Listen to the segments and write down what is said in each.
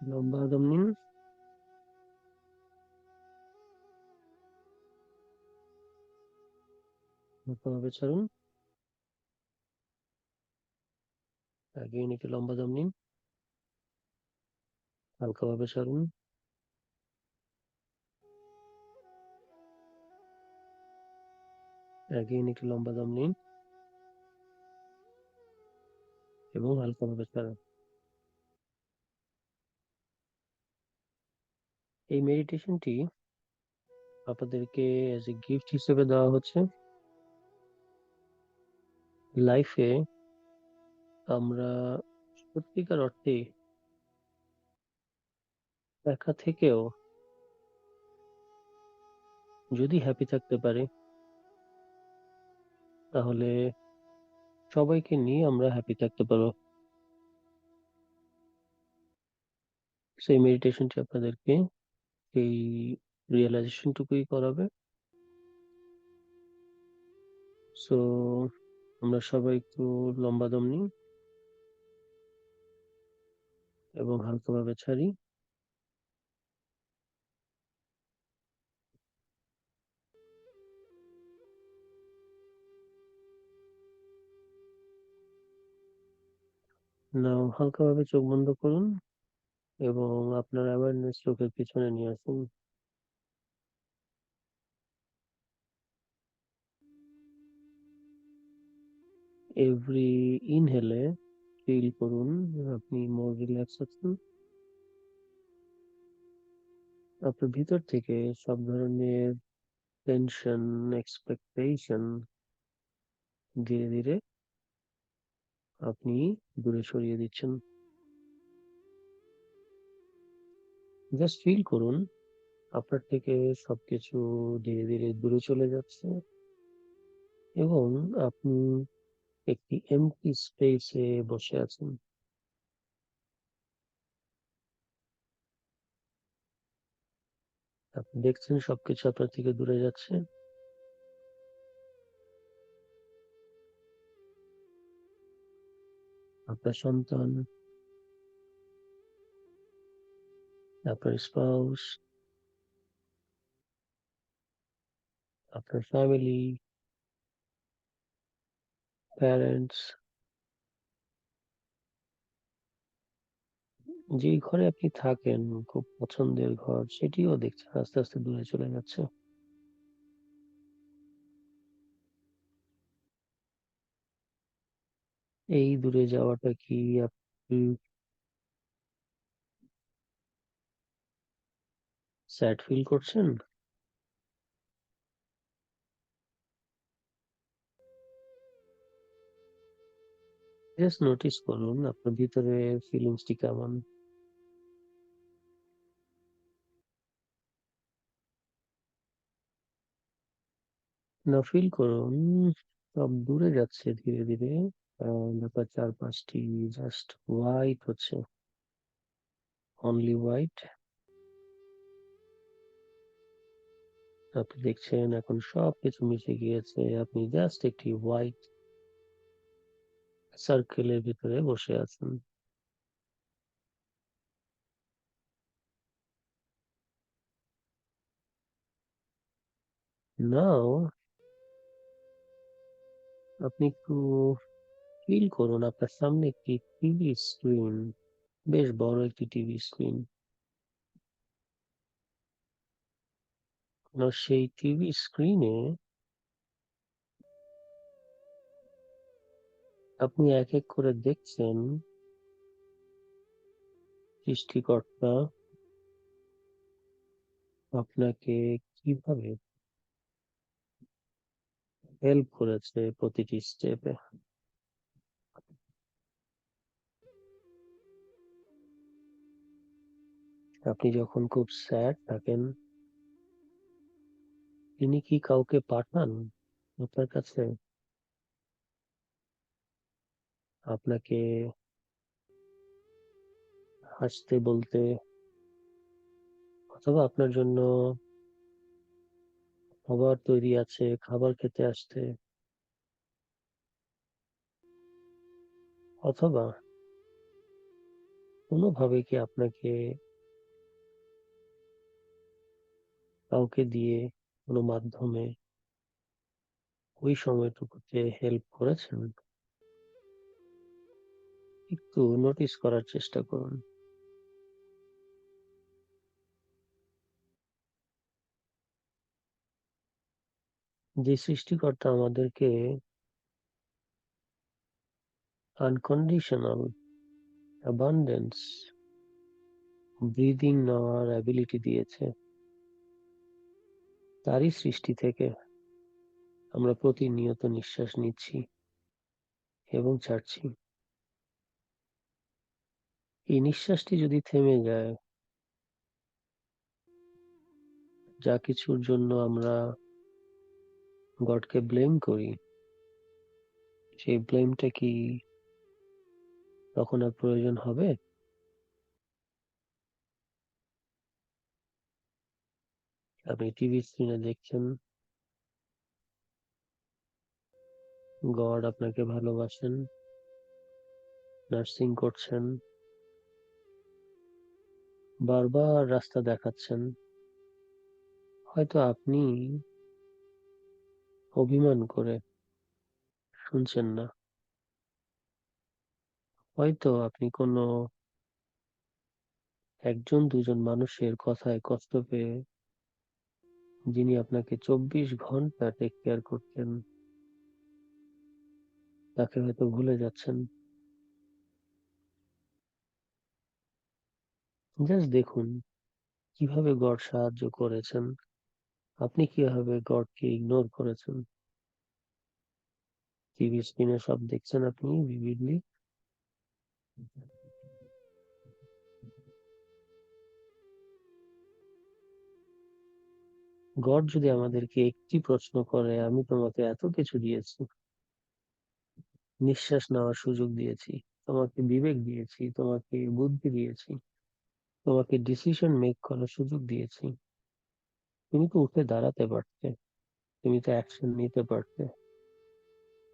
লম্বা আদম নিন, হালকাভাবে ছাড়ুন। এগেইন একটু লম্বা দম নিন, হালকাভাবে ছাড়ুন। এগেইন একটু লম্বা দম নিন এবং হালকাভাবে ছাড়ুন। এই মেডিটেশনটি আপনাদেরকে এজ এ গিফট হিসেবে দেওয়া হচ্ছে। লাইফে আমরা সত্যিকার অর্থে একা থেকেও যদি হ্যাপি থাকতে পারি, তাহলে সবাইকে নিয়ে আমরা হ্যাপি থাকতে পারবো। সেই মেডিটেশনটি আপনাদেরকে এই রিয়েলাইজেশনটুকুই করাবে। সো আমরা সবাই একটু লম্বা দম নিই এবং হালকাভাবে ছাড়ি। নাও হালকাভাবে চোখ বন্ধ করুন এবং আপনার অ্যাওয়ারনেস চোখের পিছনে নিয়ে আসুন। এভরি ইনহেলে ফিল করুন আপনি মোর রিল্যাক্স আছেন। আপনার ভিতর থেকে সব ধরনের টেনশন, এক্সপেকটেশন ধীরে ধীরে আপনি দূরে সরিয়ে দিচ্ছেন। জাস্ট ফিল করুন আপনার থেকে সবকিছু ধীরে ধীরে দূরে চলে যাচ্ছে এবং আপনি একটি এমটি স্পেসে বসে আছেন। আপনি দেখছেন সবকিছু আপনার থেকে দূরে যাচ্ছে। আপনার সন্তান, আপনার স্পাউস, আপনার ফ্যামিলি, প্যারেন্টস, যে ঘরে আপনি থাকেন, খুব পছন্দের ঘর, সেটিও দেখছেন আস্তে আস্তে দূরে চলে যাচ্ছে। এই দূরে যাওয়াটা কি আপনি স্যাড ফিল করছেন? জাস্ট নোটিস করুন আপনার ভিতরে ফিলিংসটি কেমন। না, ফিল করুন সব দূরে যাচ্ছে ধীরে ধীরে। আপনার চারপাশটি জাস্ট হোয়াইট হচ্ছে, অনলি হোয়াইট। আপনি দেখছেন এখন সবকিছু মিশে গিয়েছে, আপনি জাস্ট একটি হোয়াইট সার্কেলের ভিতরে বসে আছেন। নাও আপনি একটু ফিল করুন আপনার সামনে একটি টিভি স্ক্রিন, বেশ বড় একটি টিভি স্ক্রিন। সেই টিভি স্ক্রিনে আপনি এক এক করে দেখছেন সৃষ্টিকর্তা আপনাকে কিভাবে হেল্প করেছে প্রতিটি স্টেপে। আপনি যখন খুব স্যাড থাকেন, তিনি কি কাউকে পাঠান আপনার কাছে আপনাকে হাসতে বলতে, অথবা আপনার জন্য খাবার তৈরি আছে, খাবার খেতে আসতে, অথবা কোনোভাবে কি আপনাকে কাউকে দিয়ে কোনো মাধ্যমে ওই সময়টুকুতে হেল্প করেছেন? একটু নোটিস করার চেষ্টা করুন। যে সৃষ্টিকর্তা আমাদেরকে আনকন্ডিশনাল অ্যাবান্ডেন্স ব্রিদিং নেওয়ার অ্যাবিলিটি দিয়েছে, তারই সৃষ্টি থেকে আমরা প্রতিনিয়ত নিঃশ্বাস নিচ্ছি এবং ছাড়ছি। এই নিঃশ্বাসটি যদি থেমে যায়, যা কিছুর জন্য আমরা গডকে ব্লেম করি, সেই ব্লেমটা কি তখন আর প্রয়োজন হবে? আপনি টিভি স্ক্রিনে দেখছেন গড আপনাকে ভালোবাসেন, নার্সিং করছেন, বারবার রাস্তা দেখাচ্ছেন। হয়তো আপনি অভিমান করে শুনছেন না। হয়তো আপনি কোনো একজন দুজন মানুষের কথায় কষ্ট পেয়ে, যিনি আপনাকে 24 ঘন্টা টেক কেয়ার করতেন, তাকে হয়তো ভুলে যাচ্ছেন। জাস্ট দেখুন কিভাবে গড সাহায্য করেছেন, আপনি কিভাবে গডকে ইগনোর করেছেন। টিভি স্ক্রিনে সব দেখছেন আপনি ভিভিডলি। গড যদি আমাদেরকে একটি প্রশ্ন করে, আমি তোমাকে এত কিছু দিয়েছি, নিঃশ্বাস নেওয়ার সুযোগ দিয়েছি, তোমাকে বিবেক দিয়েছি, তোমাকে বুদ্ধি দিয়েছি, তোমাকে ডিসিশন মেক করার সুযোগ দিয়েছি, তুমি তো উঠে দাঁড়াতে পারতে, তুমি তো অ্যাকশন নিতে পারতে,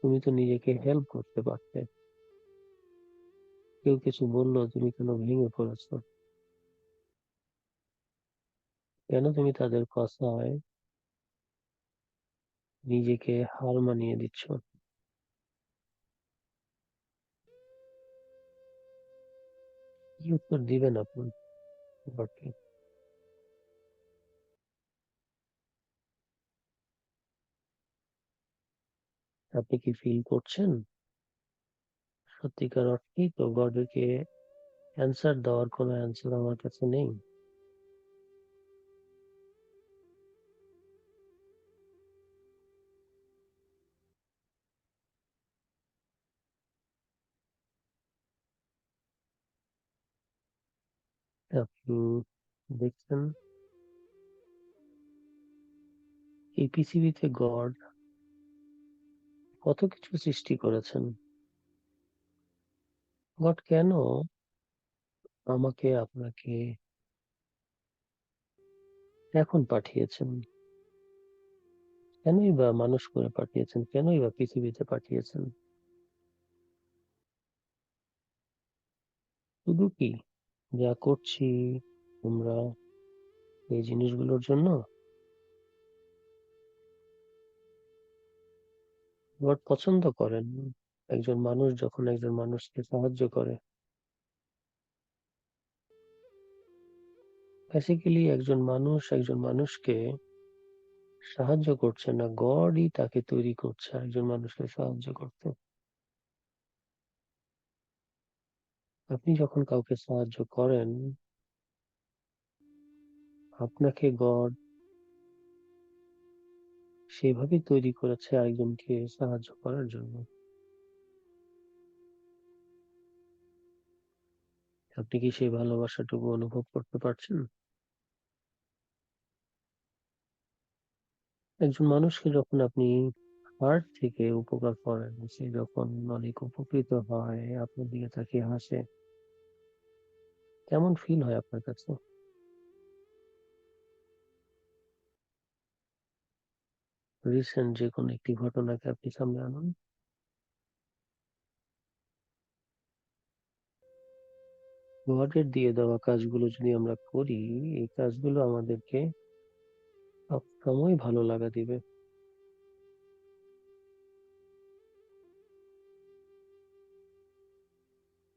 তুমি তো নিজেকে হেল্প করতে পারতে। কেউ কিছু বললো, তুমি কেন ভেঙে পড়েছো? কেন তুমি তাদের কথায় নিজেকে হার মানিয়ে দিচ্ছ? কি উত্তর দিবেন আপনি গডকে? আপনি কি ফিল করছেন সত্যিকার অর্থেই তো গডকে অ্যান্সার দেওয়ার কোনো অ্যান্সার আমার কাছে নেই? আপনি দেখছেন এই পৃথিবীতে গড কত কিছু সৃষ্টি করেছেন। গড কেন আমাকে আপনাকে এখন পাঠিয়েছেন? কেনই বা মানুষ করে পাঠিয়েছেন? কেনই বা পৃথিবীতে পাঠিয়েছেন? শুধু কি যা করছি আমরা এই জিনিসগুলোর জন্য? গড পছন্দ করেন একজন মানুষ যখন একজন মানুষকে সাহায্য করে। বেসিক্যালি একজন মানুষ একজন মানুষকে সাহায্য করছে না, গডই তাকে তৈরি করছে একজন মানুষকে সাহায্য করতে। আপনি যখন কাউকে সাহায্য করেন, আপনাকে গড সেভাবেই তৈরি করেছে আরেকজনকে সাহায্য করার জন্য। আপনি কি সেই ভালোবাসাটুকু অনুভব করতে পারছেন? একজন মানুষকে যখন আপনি হার্ট থেকে উপকার করেন, সে যখন অনেক উপকৃত হয়, আপনার দিকে তাকিয়ে হাসে, কেমন ফিল হয় আপনার কাছে? রিসেন্ট যে কোনো একটি ঘটনাকে আপনি সামনে আনুন। গডের দিয়ে দেওয়া কাজগুলো যদি আমরা করি, এই কাজগুলো আমাদেরকে সবসময় ভালো লাগা দিবে।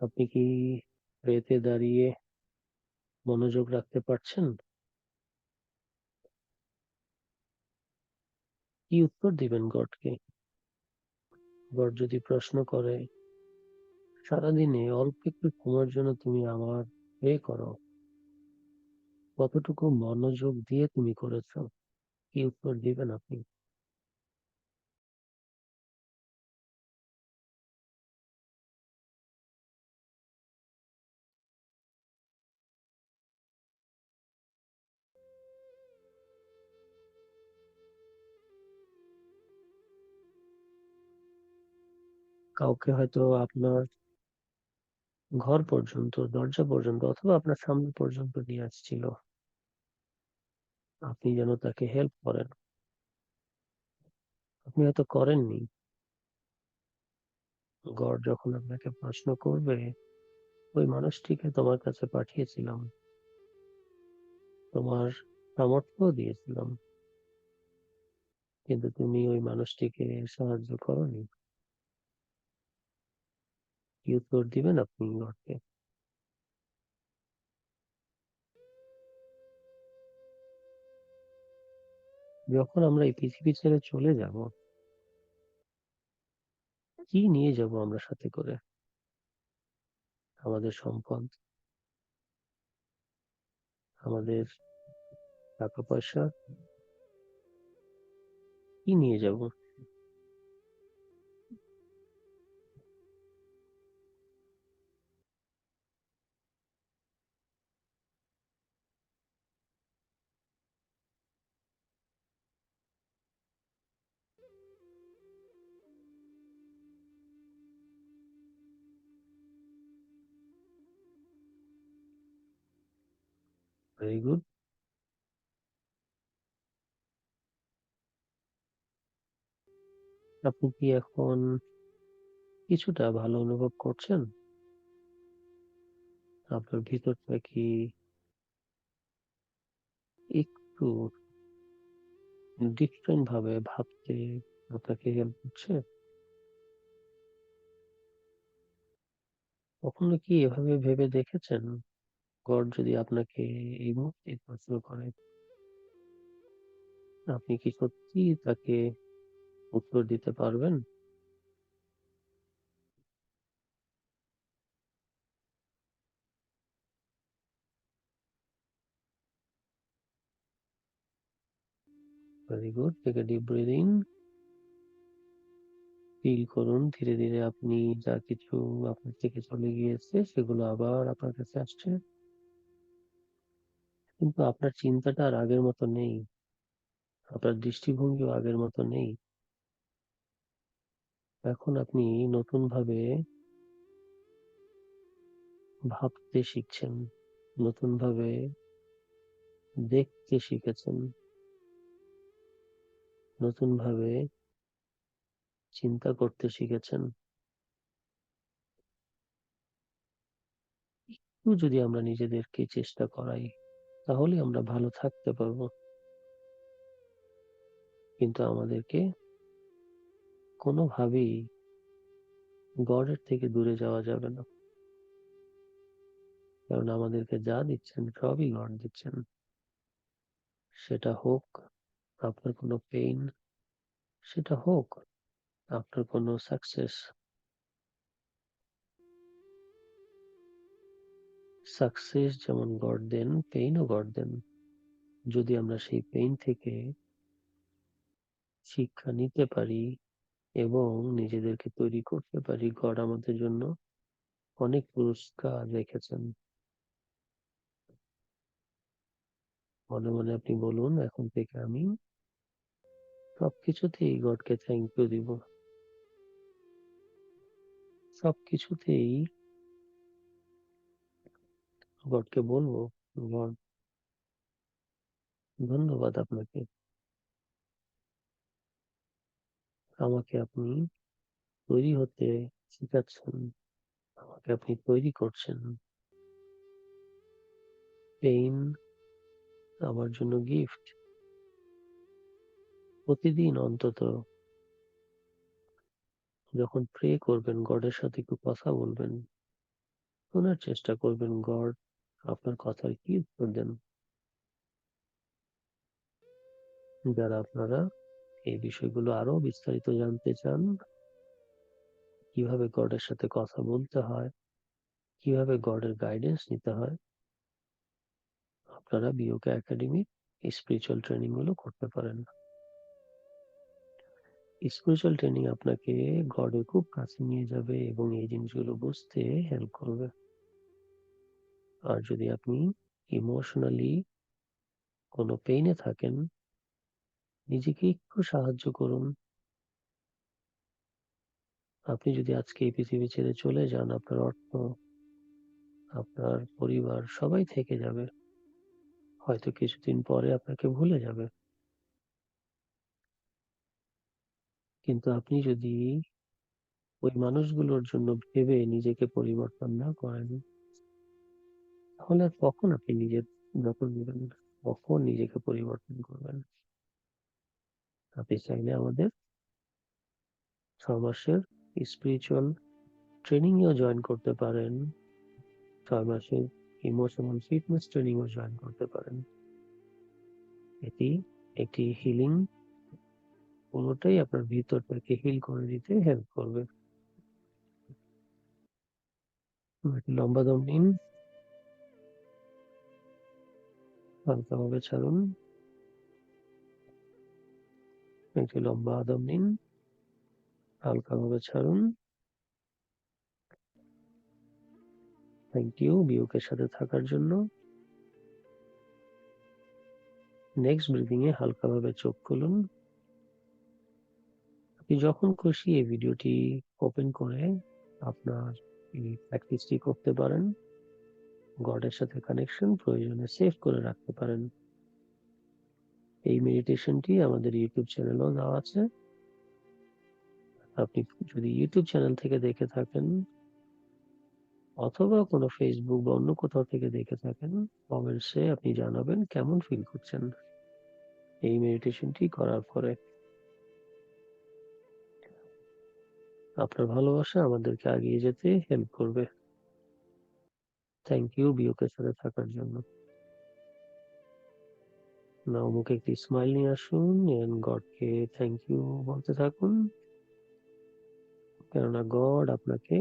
আপনি কি প্রেতে দাঁড়িয়ে মনোযোগ রাখতে পারছেন? কি উত্তর দিবেন গডকে? গড যদি প্রশ্ন করে, সারাদিনে অল্প একটু সময়ের জন্য তুমি আমার প্রে করো, কতটুকু মনোযোগ দিয়ে তুমি করেছো? কি উত্তর দিবেন আপনি? কাউকে হয়তো আপনার ঘর পর্যন্ত, দরজা পর্যন্ত, অথবা আপনার সামনে পর্যন্ত নিয়ে আসছিল, আপনি যেন তাকে হেল্প করেন। আপনি হয়তো করেননি। গড যখন আপনাকে প্রশ্ন করবে, ওই মানুষটিকে তোমার কাছে পাঠিয়েছিলাম, তোমার সামর্থ্য দিয়েছিলাম, কিন্তু তুমি ওই মানুষটিকে সাহায্য করোনি। কি উত্তর দিবেন আপনি গডকে? যখন আমরা এই পৃথিবী ছেড়ে চলে যাব, কি নিয়ে যাব আমরা সাথে করে? আমাদের সম্পদ, আমাদের টাকা পয়সা, কি নিয়ে যাব? Very good. আপনি কি এখন কিছুটা ভালো অনুভব করছেন? আপনার ভিতরটা কি একটু ডিফারেন্ট ভাবে ভাবতে আপনাকে হেল্প করছে? কখনো কি এভাবে ভেবে দেখেছেন, গড যদি আপনাকে এই মুহূর্তে প্রশ্ন করে, আপনি কি সত্যি তাকে উত্তর দিতে পারবেন? Very good. Take a deep breath in. Feel করুন ধীরে ধীরে আপনি যা কিছু আপনার থেকে চলে গিয়েছে সেগুলো আবার আপনার কাছে আসছে। কিন্তু আপনার চিন্তাটা আর আগের মতো নেই। আপনার দৃষ্টিভঙ্গিও আগের মতো নেই। এখন আপনি নতুন ভাবে ভাবতে শিখছেন, নতুন ভাবে দেখতে শিখেছেন, নতুন ভাবে চিন্তা করতে শিখেছেন। একটু যদি আমরা নিজেদেরকে চেষ্টা করাই, তাহলে আমরা ভালো থাকতে পারবো। কিন্তু আমাদেরকে কোনোভাবেই গডের থেকে দূরে যাওয়া যাবে না। কারণ আমাদেরকে যা দিচ্ছেন সবই গড দিচ্ছেন। সেটা হোক আপনার কোনো পেইন, সেটা হোক আপনার কোনো সাকসেস। সাকসেস যেমন গড দেন, পেইনও গড দেন। যদি আমরা সেই পেইন থেকে শিক্ষা নিতে পারি এবং নিজেদেরকে তৈরি করতে পারি, গড আমাদের জন্য অনেক পুরস্কার রেখেছেন। মনে মনে আপনি বলুন, এখন থেকে আমি সবকিছুতেই গডকে থ্যাংক ইউ দিব। সবকিছুতেই গডকে বলবো, গড ধন্যবাদ আপনাকে, আমাকে আপনি তৈরি হতে শিখাচ্ছেন, আমাকে আপনি তৈরি করছেন। পেইন আমার জন্য গিফট। প্রতিদিন অন্তত যখন প্রে করবেন, গডের সাথে একটু কথা বলবেন, শোনার চেষ্টা করবেন গড আপনার কথার কি উত্তর দেন। যারা আপনারা এই বিষয়গুলো আরো বিস্তারিত জানতে চান, কিভাবে গডের সাথে কথা বলতে হয়, কিভাবে গডের গাইডেন্স নিতে হয়, আপনারা বিওকে একাডেমি স্পিরিচুয়াল ট্রেনিং গুলো করতে পারেন। স্পিরিচুয়াল ট্রেনিং আপনাকে গডের খুব কাছে নিয়ে যাবে এবং এই জিনিসগুলো বুঝতে হেল্প করবে। আর যদি আপনি ইমোশনালি কোনো পেইনে থাকেন, নিজেকে একটু সাহায্য করুন। আপনি যদি আজকে এই পৃথিবী ছেড়ে চলে যান, আপনার অর্থ, আপনার পরিবার সবাই থেকে যাবে, হয়তো কিছুদিন পরে আপনাকে ভুলে যাবে। কিন্তু আপনি যদি ওই মানুষগুলোর জন্য ভেবে নিজেকে পরিবর্তন না করেন, তাহলে কখন আপনি নিজের যত্ন নেবেন, কখন নিজেকে পরিবর্তন করবেন? আপনি চাইলে আমাদের 6 মাসের স্পিরিচুয়াল ট্রেনিং এও জয়েন করতে পারেন, 6 মাসের ইমোশনাল ফিটনেস ট্রেনিং ও জয়েন করতে পারেন। এটি একটি হিলিং, কোনোটাই আপনার ভিতরটাকে হিল করে দিতে হেল্প করবে। একটি লম্বা দম নিন, হালকাভাবে ছাড়ুন। একটি লম্বা দম নিন, হালকাভাবে ছাড়ুন। থ্যাংক ইউ বিউকের সাথে থাকার জন্য। নেক্সট ব্রিদিং এ হালকাভাবে চোখ খুলুন। আপনি যখন খুশি এই ভিডিওটি ওপেন করে আপনার এই প্র্যাকটিসটি করতে পারেন। গডের সাথে কানেকশন প্রয়োজনে সেভ করে রাখতে পারেন। এই মেডিটেশনটি আমাদের ইউটিউব চ্যানেলেও দেওয়া আছে। আপনি যদি ইউটিউব চ্যানেল থেকে দেখে থাকেন অথবা কোনো ফেসবুক বা অন্য কোথাও থেকে দেখে থাকেন, কমেন্টসে আপনি জানাবেন কেমন ফিল করছেন এই মেডিটেশনটি করার পরে। আপনার ভালোবাসা আমাদেরকে এগিয়ে যেতে হেল্প করবে। থ্যাংক ইউ বিওকের সাথে থাকার জন্য। নাও মুখে একটি স্মাইল নিয়ে আসুন এন্ড গডকে থ্যাংক ইউ বলতে থাকুন, কেননা গড আপনাকে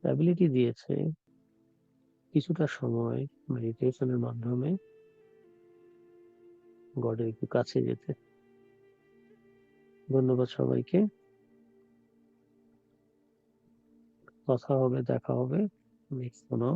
অ্যাবিলিটি দিয়েছে কিছুটা সময় মেডিটেশনের মাধ্যমে গডের একটু কাছে যেতে। ধন্যবাদ সবাইকে। কথা হবে, দেখা হবে নেক্সট কোনো